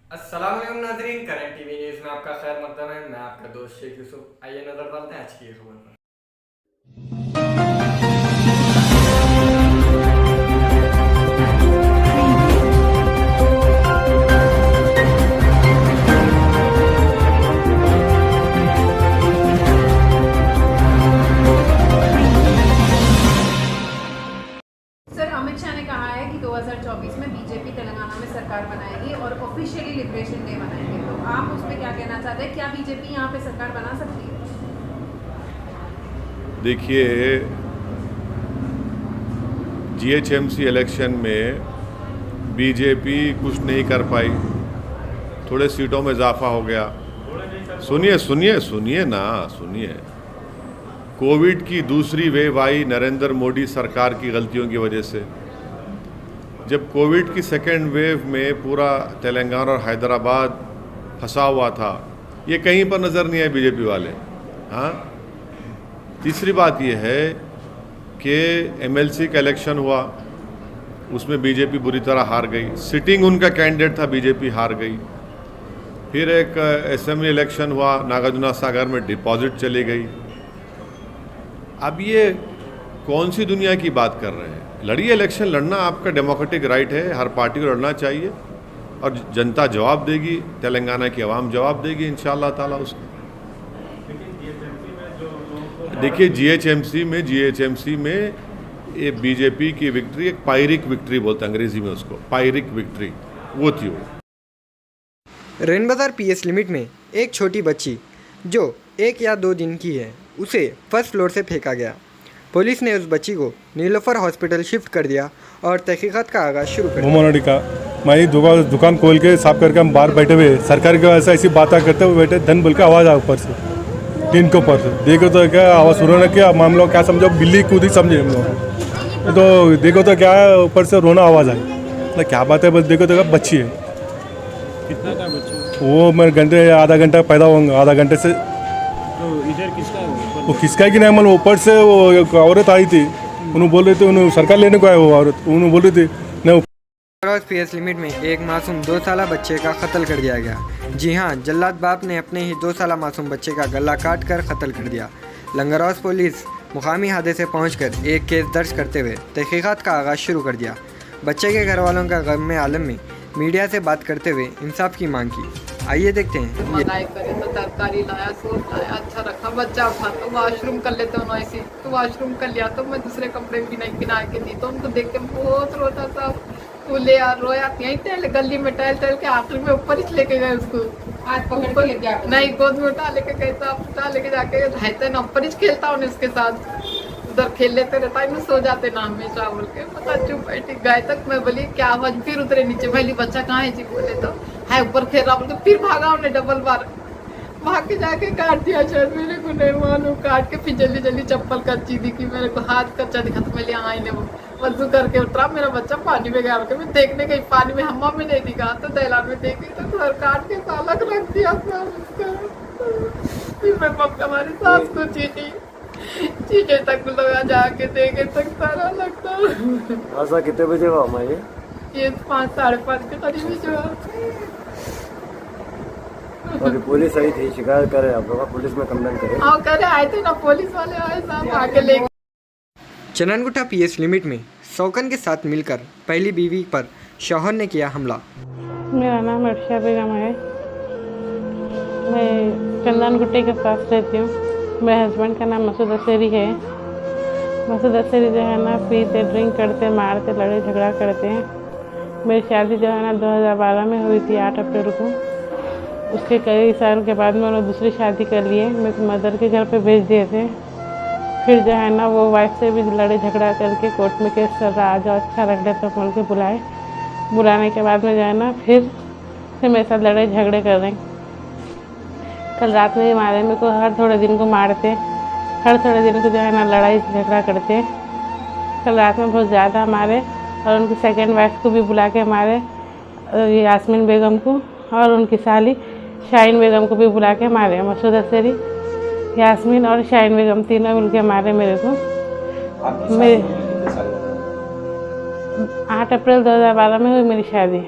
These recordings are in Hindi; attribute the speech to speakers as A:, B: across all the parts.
A: अस्सलाम वालेकुम नाजरीन, करंट टीवी न्यूज़ में आपका खैर मकदम है। मैं आपका दोस्त शेख यूसुफ। आइए नजर डालते हैं आज की खबर पर।
B: सर, अमित शाह ने कहा है कि 2024 में बीजेपी तेलंगाना में सरकार बनाएगी और ऑफिशियली लिबरेशन डे मनाएंगे। तो आप उस पर क्या कहना चाहते हैं? क्या बीजेपी यहाँ पे सरकार बना सकती है?
C: देखिए, जीएचएमसी इलेक्शन में बीजेपी कुछ नहीं कर पाई, थोड़े सीटों में इजाफा हो गया। सुनिए सुनिए सुनिए ना, सुनिए। कोविड की दूसरी वेव आई नरेंद्र मोदी सरकार की गलतियों की वजह से। जब कोविड की सेकेंड वेव में पूरा तेलंगाना और हैदराबाद फंसा हुआ था, ये कहीं पर नज़र नहीं आए बीजेपी वाले। हाँ, तीसरी बात ये है कि एमएलसी का इलेक्शन हुआ, उसमें बीजेपी बुरी तरह हार गई। सिटिंग उनका कैंडिडेट था, बीजेपी हार गई। फिर एक असेंबली इलेक्शन हुआ, नागार्जुना सागर में डिपॉजिट चली गई। अब ये कौन सी दुनिया की बात कर रहे हैं? लड़िए, इलेक्शन लड़ना आपका डेमोक्रेटिक राइट है, हर पार्टी को लड़ना चाहिए और जनता जवाब देगी, तेलंगाना की आवाम जवाब देगी इंशाअल्लाह ताला उसको। देखिए, जीएचएमसी में ये बीजेपी की विक्ट्री, एक पायरिक विक्ट्री बोलते हैं अंग्रेजी में उसको, पायरिक विक्ट्री वो थी वो।
D: रेन बाजार पीएस लिमिट में एक छोटी बच्ची जो 1 या 2 दिन की है, उसे फर्स्ट फ्लोर से फेंका गया। पुलिस ने उस बच्ची को नीलोफर हॉस्पिटल शिफ्ट कर दिया और तहकीकात का आगाज शुरू कर दिया।
E: मैं दुकान खोल के साफ करके हम बाहर बैठे हुए, सरकार की ऐसी बातें करते हुए बैठे, धन बोल के आवाज़ आया ऊपर से, टीन के ऊपर से। देखो तो क्या आवाज़ सुनो, क्या मामला क्या समझो, बिल्ली कूदी समझे हम लोग। तो देखो तो क्या है, ऊपर से रोना आवाज़ आई। मतलब क्या बात है, बस देखो तो क्या बच्ची है।
F: कितना का बच्चा?
E: वो मैं घंटे आधा घंटा पैदा होंगे, आधा घंटे से।
F: तो इधर किसका है
E: वो किसका की नहीं मालूम। ऊपर से वो एक औरत आई थी, उन्होंने बोल रही थी, उन्होंने सरकार लेने को आया वो औरत, उन्होंने बोल रही थी नहीं।
D: पीएस लिमिट में एक मासूम 2 साला बच्चे का कत्ल कर दिया गया। जी हाँ, जल्लाद बाप ने अपने ही 2 साला मासूम बच्चे का गला काट कर कत्ल कर दिया। लंगरौस पुलिस मुकामी हादसे पहुंचकर एक केस दर्ज करते हुए तहकीकात का आगाज शुरू कर दिया। बच्चे के घर वालों का गम में आलम में मीडिया से बात करते हुए इंसाफ की मांग की। आइए देखते हैं।
G: मलाई करे तो तरकारी लाया, सूप लाया, अच्छा रखा। बच्चा उठा तो वॉशरूम कर लेते उन्होंने ऐसे, तो वॉशरूम कर लिया तो मैं दूसरे कपड़े भी नहीं पहना के दी, तो उनको देख के बहुत रोता था। वो ले आ रोया, यहीं टहल गली में टहल के आखिर में ऊपर ही लेके गए उसको। आज पकड़ के ले गया, नहीं गोद में उठा लेके गए, तो आप उठा लेके जाके रहते ना ऊपर ही खेलता उन्हें उसके साथ, उधर खेल लेते रहता है, सो जाते ना हमेशा बोल के। पता चुप बैठी गए तक मैं बोली क्या आवाज, फिर उतरे नीचे, पहली बच्चा कहाँ है जी, बोले तो है ऊपर खेल रहा बोल के। फिर भागा उन्हें डबल बार, भाग के जाके काट दिया शायद, मेरे को नहीं मालूम। काट के फिर जल्दी जल्दी चप्पल कच्ची दिखी, मेरे को हाथ कच्चा दिखा, तो मैं लिया आईने वो वजू करके उतरा, मेरा बच्चा पानी में गया। मैं देखने गई पानी में, हम्मा में नहीं दिखा, तो दैलान में देखी तो घर काट के अलग रख दिया फिर मैं हमारी सास को चीटे तक लगा, जाके देखे तक सारा लगता।
F: ऐसा कितने बजे हुआ हमारे?
G: ये 5 साढ़े 5 के करीब जो
F: अभी पुलिस आई थी, शिकायत करे आप लोग, पुलिस में कंप्लेंट करे?
G: हाँ करे, आए थे ना पुलिस वाले, आए साहब आके ले।
D: चननगुट्टा पीएस लिमिट में शौकन के साथ मिलकर पहली बीवी पर शौहर ने किया हमला।
H: मेरा नाम अर्शा बेगम है। मैं चंदनगुट्टे के पास रहती हूँ। मेरे हस्बैंड का नाम मसूद असेरी है। मसूद असेरी जो है ना, पीते ड्रिंक करते, मारते, लड़ाई झगड़ा करते हैं। मेरी शादी जो है ना 2012 में हुई थी, 8 अप्रैल को। उसके कई साल के बाद में उन्होंने दूसरी शादी कर लिए, मेरे मदर के घर पे भेज दिए थे। फिर जो है ना, वो वाइफ से भी लड़े झगड़ा करके कोर्ट में केस चल रहा, आ जाओ अच्छा लग रहा तो बोल के बुलाए। बुलाने के बाद में जो है ना, फिर मेरे साथ लड़ाई झगड़े कर रहे हैं। कल रात में मारे, मेरे को हर थोड़े दिन को मारते, हर थोड़े दिन को जो है ना लड़ाई झगड़ा करते। कल रात में बहुत ज़्यादा मारे और उनकी सेकंड वाइफ को भी बुला के मारे, यास्मीन बेगम को, और उनकी साली शाहीन बेगम को भी बुला के मारे। मसूद असेरी, यास्मीन और शाहीन बेगम तीनों मिलके मारे मेरे को। मेरे 8 अप्रैल 2012 में हुई मेरी शादी।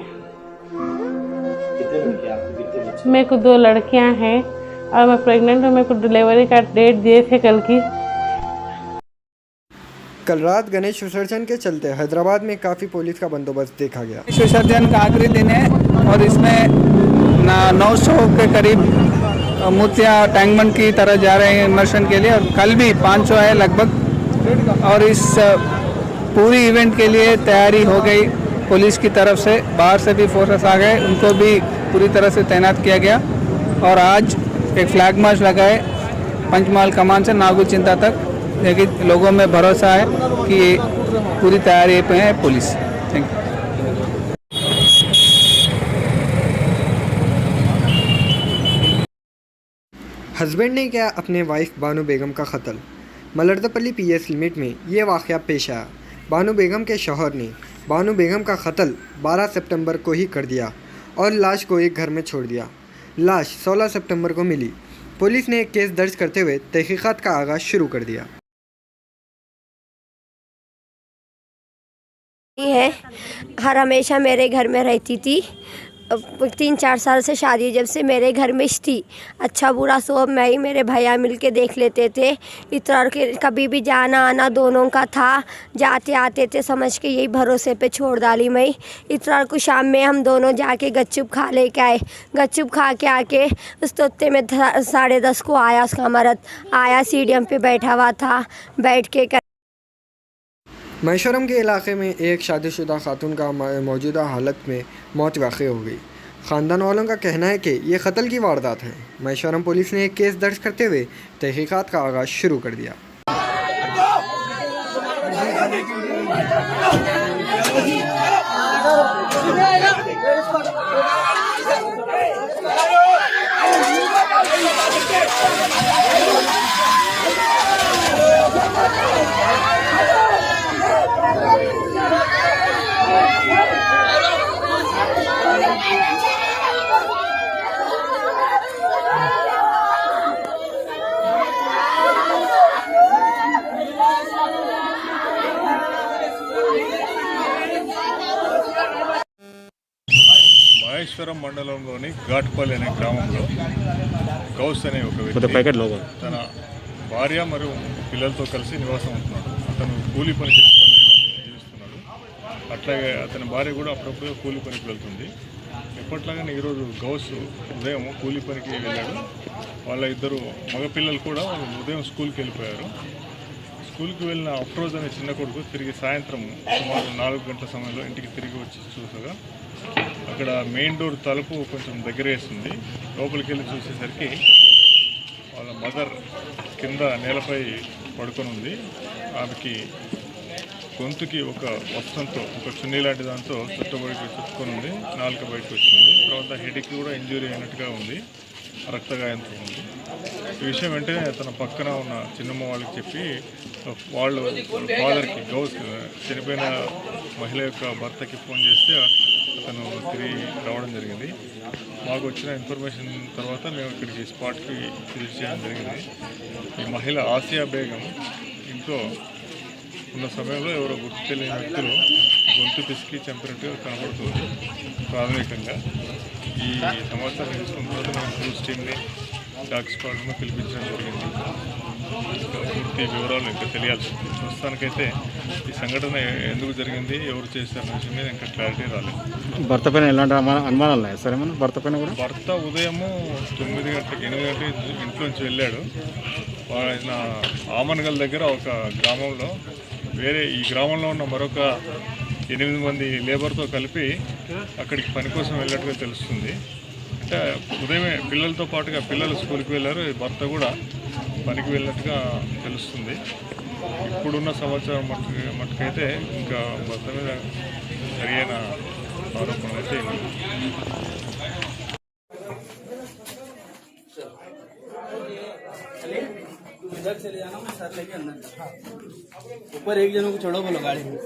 H: मेरे को 2 लड़कियां हैं और मैं प्रेग्नेंट हूँ। मेरे को डिलीवरी का डेट दिए थे कल की।
D: कल रात गणेश विसर्जन के चलते हैदराबाद में काफ़ी पुलिस का बंदोबस्त देखा गया।
I: विसर्जन का आखिरी दिन है और इसमें 900 के करीब मूर्तियाँ टैंकबंड की तरह जा रहे हैं इमर्शन के लिए, और कल भी 500 है लगभग। और इस पूरी इवेंट के लिए तैयारी हो गई पुलिस की तरफ से, बाहर से भी फोर्सेस आ गए, उनको भी पूरी तरह से तैनात किया गया। और आज एक फ्लैग मार्च लगाए पंचमहल कमान से नागुल चिंता तक, लेकिन लोगों में भरोसा है कि पूरी तैयारी पे है पुलिस। Thank you.
D: हस्बैंड ने किया अपने वाइफ बानो बेगम का कत्ल। मलरदपल्ली पीएस लिमिट में ये वाक़या पेश आया। बानो बेगम के शौहर ने बानो बेगम का कत्ल 12 सितंबर को ही कर दिया और लाश को एक घर में छोड़ दिया। लाश 16 सितंबर को मिली। पुलिस ने एक केस दर्ज करते हुए तहकीकात का आगाज़ शुरू कर दिया।
J: है हर हमेशा मेरे घर में रहती थी। 3-4 साल से शादी जब से मेरे घर में थी। अच्छा बुरा सब मैं ही मेरे भैया मिलके देख लेते थे। इतना के कभी भी जाना आना दोनों का था, जाते आते थे, समझ के यही भरोसे पे छोड़ डाली मैं। इतना को शाम में हम दोनों जाके गच्चुप खा लेके आए। गच्चुप खा के आके उस तोते में 10:30 को आया उसका मर्द आया, सीढ़ियों पे बैठा हुआ था। बैठ के
D: मैशोरम के इलाके में एक शादीशुदा खातून का मौजूदा हालत में मौत वाक़ई हो गई। ख़ानदान वालों का कहना है कि ये कत्ल की वारदात है। मैशोरम पुलिस ने एक केस दर्ज करते हुए तहकीकात का आगाज़ शुरू कर दिया।
E: మహేశ్వరం మండలంలోని ఘాట్పల్లి అనే గ్రామంలో గౌస్ అనే ఒక వ్యక్తి తన భార్య మరియు పిల్లలతో కలిసి నివాసం ఉంటున్నాడు. అతను కూలీ పని చేసుకొని జీవిస్తున్నాడు. అట్లాగే అతని భార్య కూడా అప్పుడప్పుడు కూలీ పనికి వెళ్తుంది. ఎప్పట్లాగానే ఈరోజు గౌస్ ఉదయం కూలీ పనికి వెళ్ళాడు. వాళ్ళ ఇద్దరు మగపిల్లలు కూడా ఉదయం స్కూల్కి వెళ్ళిపోయారు. స్కూల్కి వెళ్ళిన అఫ్రోజ్ అనే చిన్న కొడుకు తిరిగి సాయంత్రం సుమారు 4 గంటల సమయంలో ఇంటికి తిరిగి వచ్చి చూసగా అక్కడ మెయిన్ డోర్ తలుపు కొంచెం దగ్గరేస్తుంది. లోపలికి వెళ్ళి చూసేసరికి వాళ్ళ మదర్ కింద నేలపై పడుకొని ఉంది. ఆమెకి గొంతుకి ఒక వస్త్రంతో, ఒక చున్నీ లాంటి దాంతో చుట్టుకొని ఉంది. నాలుక బయటకు వచ్చింది. తర్వాత హెడ్కి కూడా ఇంజూరీ అయినట్టుగా ఉంది, రక్తగాయంతో ఉంది. ఈ విషయం వెంటనే తన పక్కన ఉన్న చిన్నమ్మ వాళ్ళకి చెప్పి వాళ్ళు ఫాదర్కి గౌస్ చనిపోయిన మహిళ యొక్క భర్తకి ఫోన్ చేస్తే అతను తిరిగి రావడం జరిగింది. మాకు వచ్చిన ఇన్ఫర్మేషన్ తర్వాత మేము ఇక్కడికి స్పాట్కి విజిట్ చేయడం జరిగింది. ఈ మహిళ ఆసియా బేగం ఇంట్లో ఉన్న సమయంలో ఎవరో గుర్తు తెలియని వ్యక్తులు గొంతు పిసికి చంపినట్టుగా కనబడుతుంది. ప్రాథమికంగా ఈ సమాచారం తీసుకున్న తర్వాత మేము క్రూజ్ టీమ్ని డాగ్ స్క్వాడ్ను పిలిపించడం జరిగింది. పూర్తి వివరాలు ఇంకా తెలియాల్సి ఉంది. ప్రస్తుతానికైతే ఈ సంఘటన ఎందుకు జరిగింది, ఎవరు చేశారనే విషయం మీద ఇంకా క్లారిటీ రాలేదు.
K: భర్త పైన ఎలాంటి అనుమానాలు ఉన్నాయి సార్? ఏమన్నా భర్త పైన కూడా?
E: భర్త ఉదయము 9 గంటలకు 8 గంటలకి ఇంట్లోంచి వెళ్ళాడు. ఆయన ఆమన్గల్ దగ్గర ఒక గ్రామంలో ఈ గ్రామంలో ఉన్న మరొక 8 మంది లేబర్తో కలిపి అక్కడికి పని కోసం వెళ్ళినట్టుగా తెలుస్తుంది. అంటే ఉదయమే పిల్లలతో పాటుగా పిల్లలు స్కూల్కి వెళ్ళారు, భర్త కూడా పనికి వెళ్ళినట్టుగా తెలుస్తుంది. ఇప్పుడున్న సమాచారం మట్టుకైతే ఇంకా భర్త మీద సరైన ఆరోపణలు అయితే
L: इधर चले जाना, मैं साथ लेके अंदर ऊपर एक जनों को छोड़ो, बोलो गाड़ी में।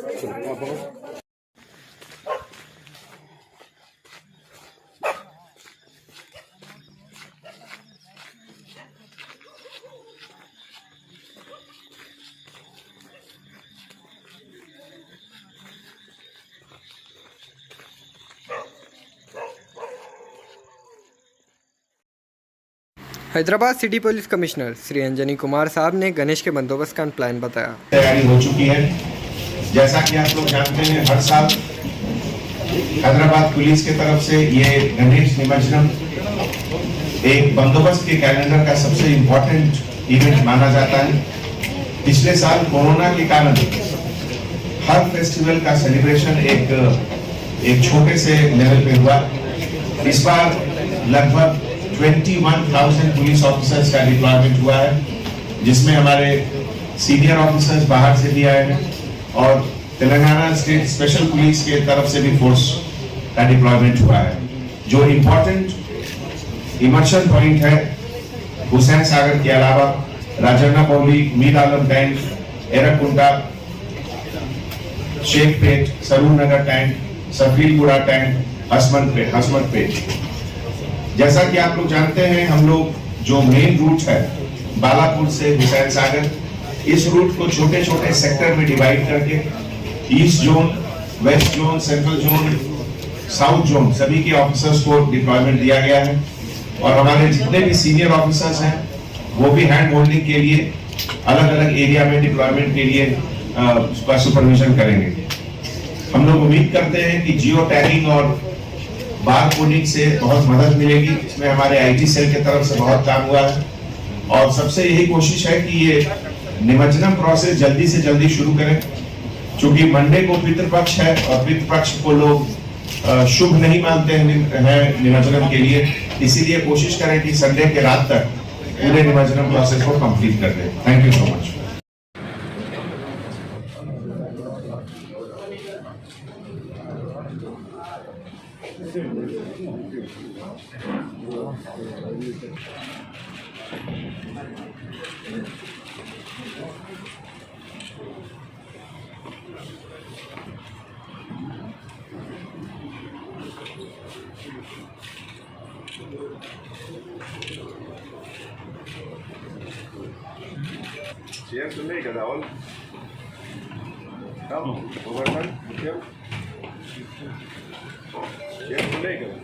D: Hyderabad city police commissioner Shri Anjani Kumar साहब ने गणेश के बंदोबस्त का प्लान बताया।
M: तैयारी हो चुकी है। जैसा कि आप लोग जानते हैं, हर साल हैदराबाद पुलिस की तरफ से ये गणेश निमज्जनम एक बंदोबस्त के कैलेंडर का सबसे इम्पोर्टेंट इवेंट माना जाता है। पिछले साल कोरोना के कारण हर फेस्टिवल का सेलिब्रेशन एक छोटे से लेवल पे हुआ। इस बार लगभग 21,000 पुलिस ऑफिसर्स का डिप्लॉयमेंट हुआ है, जिसमें हमारे सीनियर ऑफिसर्स बाहर से भी आए हैं और तेलंगाना स्टेट स्पेशल पुलिस के तरफ से भी फोर्स का डिप्लॉयमेंट हुआ है। जो इम्पोर्टेंट इमर्शन पॉइंट है, हुसैन सागर के अलावा राजन्ना पौली, मीर आलम टैंक, एरकुंटा, शेखपेट, सरूर नगर टैंक, सफीलपुरा टैंक, हसमत पेट। जैसा कि आप लोग जानते हैं, हम लोग जो मेन रूट है बालापुर से हुसैन सागर, इस रूट को छोटे छोटे सेक्टर में डिवाइड करके east zone, west zone, central zone, south zone सभी के ऑफिसर्स को डिप्लॉयमेंट दिया गया है और हमारे जितने भी सीनियर ऑफिसर्स हैं वो भी हैंड होल्डिंग के लिए अलग अलग एरिया में डिप्लॉयमेंट के लिए उसका सुपरविजन करेंगे। हम लोग उम्मीद करते हैं कि जियो टैगिंग और बार कोडिंग से बहुत मदद मिलेगी। इसमें हमारे आईटी सेल की तरफ से बहुत काम हुआ है और सबसे यही कोशिश है कि ये निमज्जनम प्रोसेस जल्दी से जल्दी शुरू करें, क्योंकि मंडे को पितृपक्ष है और पितृपक्ष को लोग शुभ नहीं मानते हैं निमज्जनम के लिए। इसीलिए कोशिश करें कि संडे के रात तक पूरे निमज्जनम प्रोसेस को कंप्लीट कर दें। Thank you so much.
C: Chair तो नहीं కదా ऑल कम ओवरमैन चेयर तो नहीं కదా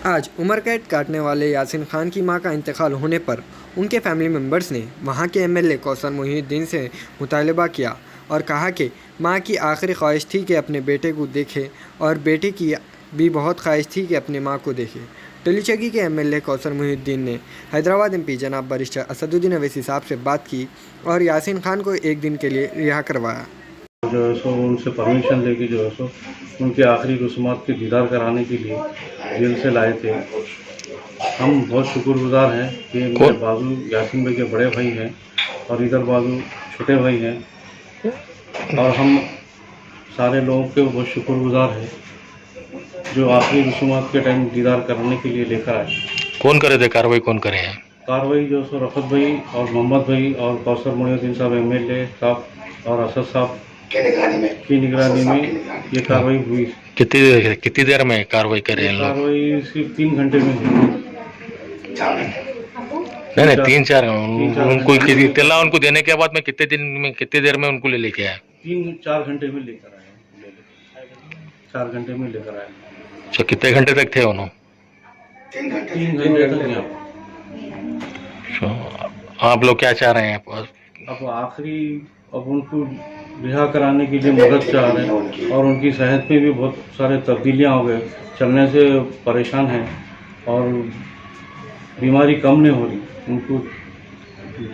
D: आज उम्र कैद काटने वाले यासीन खान की मां का इंतकाल होने पर उनके फैमिली मेंबर्स ने वहां के एमएलए कौसर मोहिउद्दीन से मुतालबा किया और कहा कि मां की आखिरी ख्वाहिश थी कि अपने बेटे को देखे और बेटे की भी बहुत ख्वाहिश थी कि अपनी मां को देखे। टलीचगी के एमएलए कौसर मोहिउद्दीन ने हैदराबाद एमपी जनाब बैरिस्टर असदुद्दीन अवैसी साहब से बात की और यासीन खान को एक दिन के लिए रिहा करवाया।
E: जो है सो उनसे परमिशन लेके जो है सो उनके आखिरी रस्मात के दीदार कराने के लिए जेल से लाए थे। हम बहुत शुक्रगुजार हैं कि मेरे बाजू यासीन भाई के बड़े भाई हैं और इधर बाजू छोटे भाई हैं और हम सारे लोगों के बहुत शुक्रगुजार हैं जो आखिरी रस्मात के टाइम दीदार कराने के लिए लेकर आए।
K: कौन करे थे कार्रवाई, कौन करे हैं
E: कार्रवाई? जो सो रफत भाई और मोहम्मद भाई और कौसर मोहिउद्दीन साहब एमएलए साहब और असद साहब की निगरानी में ये कार्रवाई हुई।
K: कितनी देर में कार्रवाई करे हैं लोग?
E: कार्रवाई सिर्फ 3 घंटे में हुई।
K: नहीं 3-4 उनको तेला उनको देने के बाद में कितने दिन में, कितनी देर में उनको ले लेके आए?
E: 3-4 घंटे में लेकर आए। 4 घंटे में लेकर आए।
K: अच्छा, कितने घंटे तक थे उन्होंने?
E: 3 घंटे तक यहाँ।
K: आप लोग क्या चाह रहे हैं?
E: अब आखिरी अब उनको
L: रिहा कराने के लिए मदद चाह रहे हैं और उनकी सेहत में भी बहुत सारे तब्दीलियां हो गए, चलने से परेशान हैं और बीमारी कम नहीं हो रही। उनको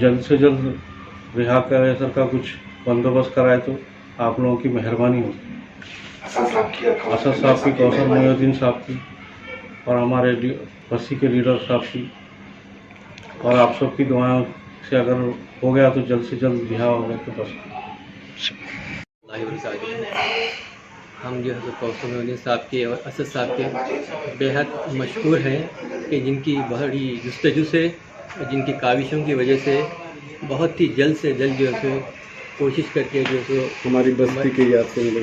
L: जल्द से जल्द रिहा करे, सर का कुछ बंदोबस्त कराए तो आप लोगों की मेहरबानी होगी। असद साहब की, कौसर मोइनुद्दीन साहब की और हमारे बस्ती के लीडर साहब की और आप सबकी दुआओं से अगर हो गया तो जल्द से जल्द रिहा हो गया तो बस।
N: हम जो है कौसर मोइनुद्दीन साहब के और असद साहब के बेहद मशहूर हैं कि जिनकी बड़ी जुस्तजू से, जिनकी काविशों की वजह से बहुत ही जल्द से जल्द जो है कोशिश करके जो है
O: हमारी बस्ती के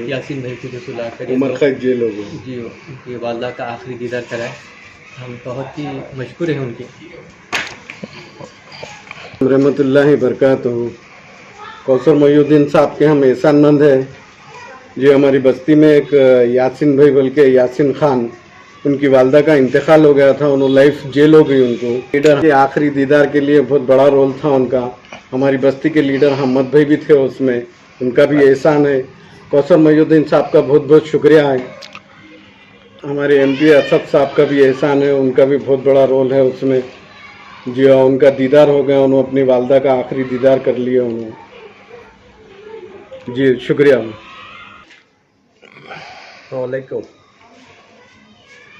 N: यासीन भाई को जो ला कर
O: उमर कैद जेल हो गए
N: जी उनकी वालदा का आखिरी दीदार कराए। हम बहुत ही मशहूर हैं उनके।
O: रहमतुल्लाहि बरकातहू। कौसर मोइनुद्दीन साहब के हम एहसानमंद है जो हमारी बस्ती में एक यासीन भाई बोल के यासीन खान, उनकी वालदा का इंतकाल हो गया था, उन्होंने लाइफ जेल हो गई उनको। लीडर के आखिरी दीदार के लिए बहुत बड़ा रोल था उनका। हमारी बस्ती के लीडर हमद भाई भी थे उसमें, उनका भी एहसान है। कौसर मोइनुद्दीन साहब का बहुत बहुत शुक्रिया है। हमारे MP असद साहब का भी एहसान है, उनका भी बहुत बड़ा रोल है उसमें। जी हाँ, उनका दीदार हो गया, उन्होंने अपनी वालदा का आखिरी दीदार कर लिया उन्होंने। जी शुक्रिया।
P: वालेकुम।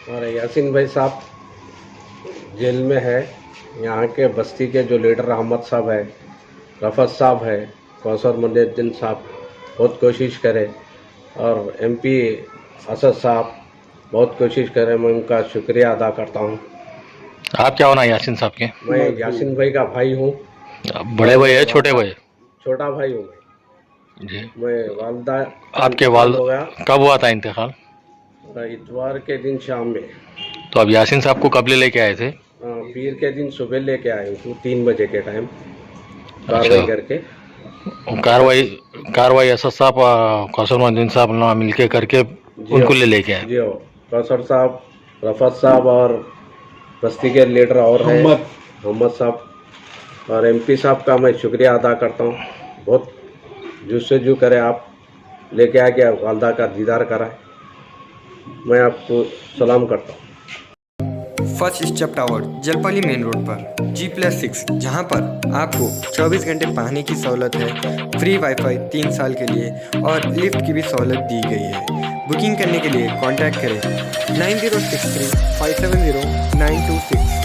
P: हमारे यासीन भाई साहब जेल में है। यहाँ के बस्ती के जो लीडर अहमद साहब है, रफत साहब है, कौसर मोइनुद्दीन साहब बहुत कोशिश करे और MP असद साहब बहुत कोशिश करे। मैं उनका शुक्रिया अदा करता हूँ।
K: आप क्या होना यासीन साहब के?
P: मैं यासीन भाई का भाई हूँ।
K: बड़े भाई है छोटे भाई?
P: छोटा भाई हूँ
K: जी।
P: मैं वालदा
K: आपके वालदा कब हुआ था इंतकाल?
P: इतवार के दिन शाम में।
K: तो अब यासीन साहब को कब लेके आए थे?
P: पीर के दिन सुबह लेके आए हूँ 3 बजे के टाइम कार्रवाई करके।
K: कार्रवाई असद साहब कौसर मोइनुद्दीन साहब ना मिलके करके उनको लेके आए?
P: जी हो, कौसर साहब, रफत साहब और बस्ती के लीडर और हैं मोहम्मद साहब और MP साहब का मैं शुक्रिया अदा करता हूँ। बहुत जू से जू करे आप लेके आ गया, वालदा का दीदार कराए। मैं आपको सलाम करता हूँ।
D: First step tower Jalpali main road पर G+6, जहां पर आपको 24 घंटे पानी की सहूलत है, फ्री वाईफाई 3 साल के लिए और लिफ्ट की भी सहूलत दी गई है। बुकिंग करने के लिए कांटेक्ट करें 9063 570 926।